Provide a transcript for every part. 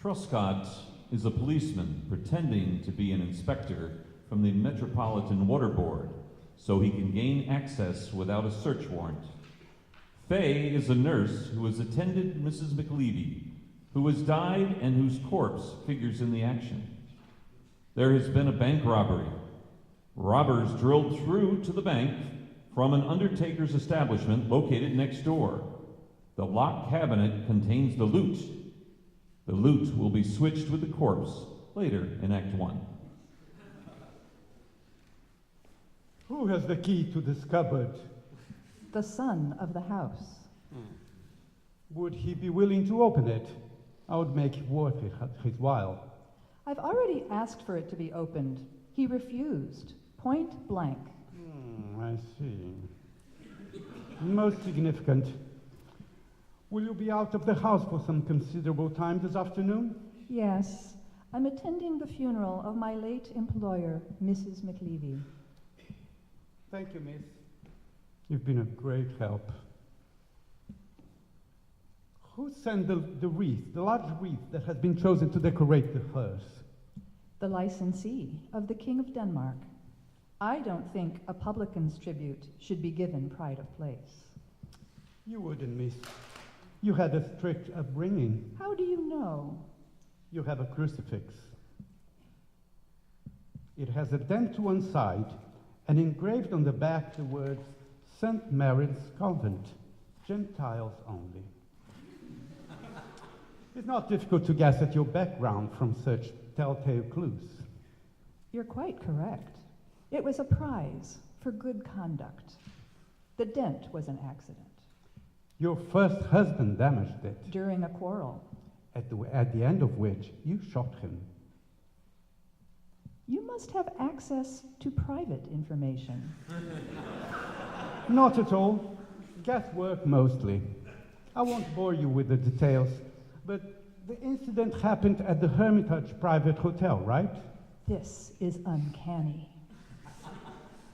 Truscott is a policeman pretending to be an inspector from the Metropolitan Water Board so he can gain access without a search warrant. Faye is a nurse who has attended Mrs. McLeavy, who has died and whose corpse figures in the action. There has been a bank robbery. Robbers drilled through to the bank from an undertaker's establishment located next door. The locked cabinet contains the loot. The loot will be switched with the corpse later in Act 1. Who has the key to this cupboard? The son of the house. Would he be willing to open it? I would make it worth his while. I've already asked for it to be opened. He refused, point blank. I see. Most significant. Will you be out of the house for some considerable time this afternoon? Yes, I'm attending the funeral of my late employer, Mrs. McLeavy. Thank you, miss. You've been a great help. Who sent the wreath, the large wreath that has been chosen to decorate the hearse? The licensee of the King of Denmark. I don't think a publican's tribute should be given pride of place. You wouldn't, miss. You had a strict upbringing. How do you know? You have a crucifix. It has a dent to one side and engraved on the back the words, St. Mary's Convent, Gentiles only. It's not difficult to guess at your background from such telltale clues. You're quite correct. It was a prize for good conduct. The dent was an accident. Your first husband damaged it, During a quarrel. at the end of which you shot him. You must have access to private information. Not at all. Guesswork mostly. I won't bore you with the details, but the incident happened at the Hermitage Private Hotel, right? This is uncanny.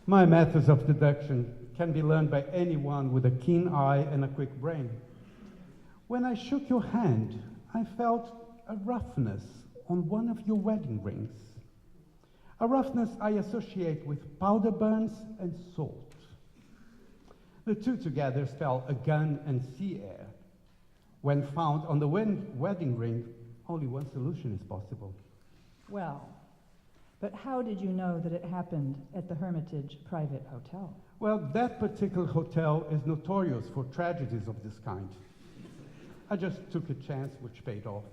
My methods of deduction can be learned by anyone with a keen eye and a quick brain. When I shook your hand, I felt a roughness on one of your wedding rings. A roughness I associate with powder burns and salt. The two together spell a gun and sea air. When found on the wedding ring, only one solution is possible. Well, but how did you know that it happened at the Hermitage Private Hotel? Well, that particular hotel is notorious for tragedies of this kind. I just took a chance which paid off.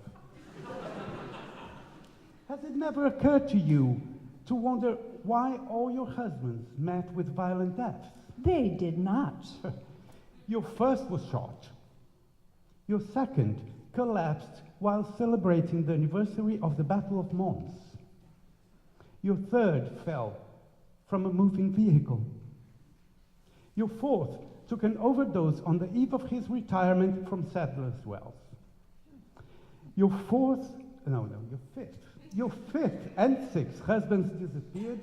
Has it never occurred to you to wonder why all your husbands met with violent deaths? They did not. Your first was shot. Your second collapsed while celebrating the anniversary of the Battle of Mons. Your third fell from a moving vehicle. Your fourth took an overdose on the eve of his retirement from Sadler's Wells. Your fifth and sixth husbands disappeared,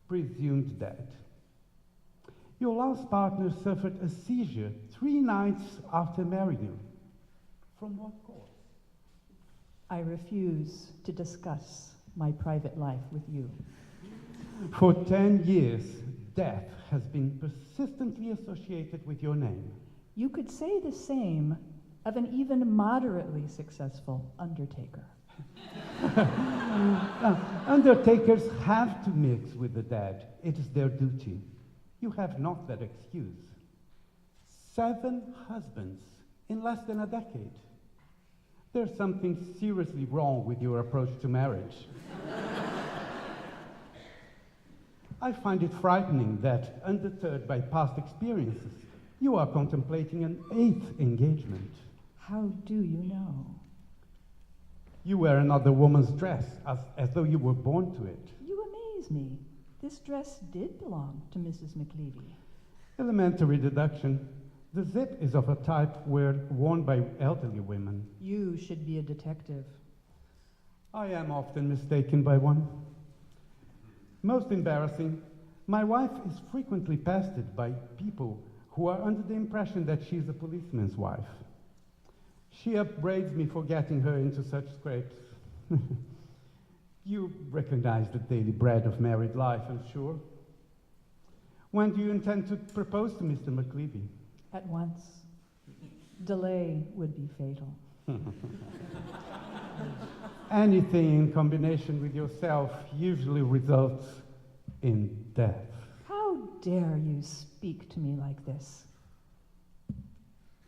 presumed dead. Your last partner suffered a seizure 3 nights after marrying you. From what cause? I refuse to discuss my private life with you. For 10 years, death has been persistently associated with your name. You could say the same of an even moderately successful undertaker. Undertakers have to mix with the dead. It is their duty. You have not that excuse. 7 husbands in less than a decade. There's something seriously wrong with your approach to marriage. I find it frightening that, undeterred by past experiences, you are contemplating an 8th engagement. How do you know? You wear another woman's dress, as though you were born to it. You amaze me. This dress did belong to Mrs. McLeavy. Elementary deduction. The zip is of a type worn by elderly women. You should be a detective. I am often mistaken by one. Most embarrassing, my wife is frequently pestered by people who are under the impression that she is a policeman's wife. She upbraids me for getting her into such scrapes. You recognize the daily bread of married life, I'm sure. When do you intend to propose to Mr. McLeavy? At once. Delay would be fatal. Anything in combination with yourself usually results in death. How dare you speak to me like this?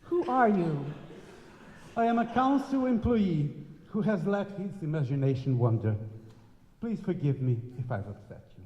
Who are you? I am a council employee who has let his imagination wander. Please forgive me if I've upset you.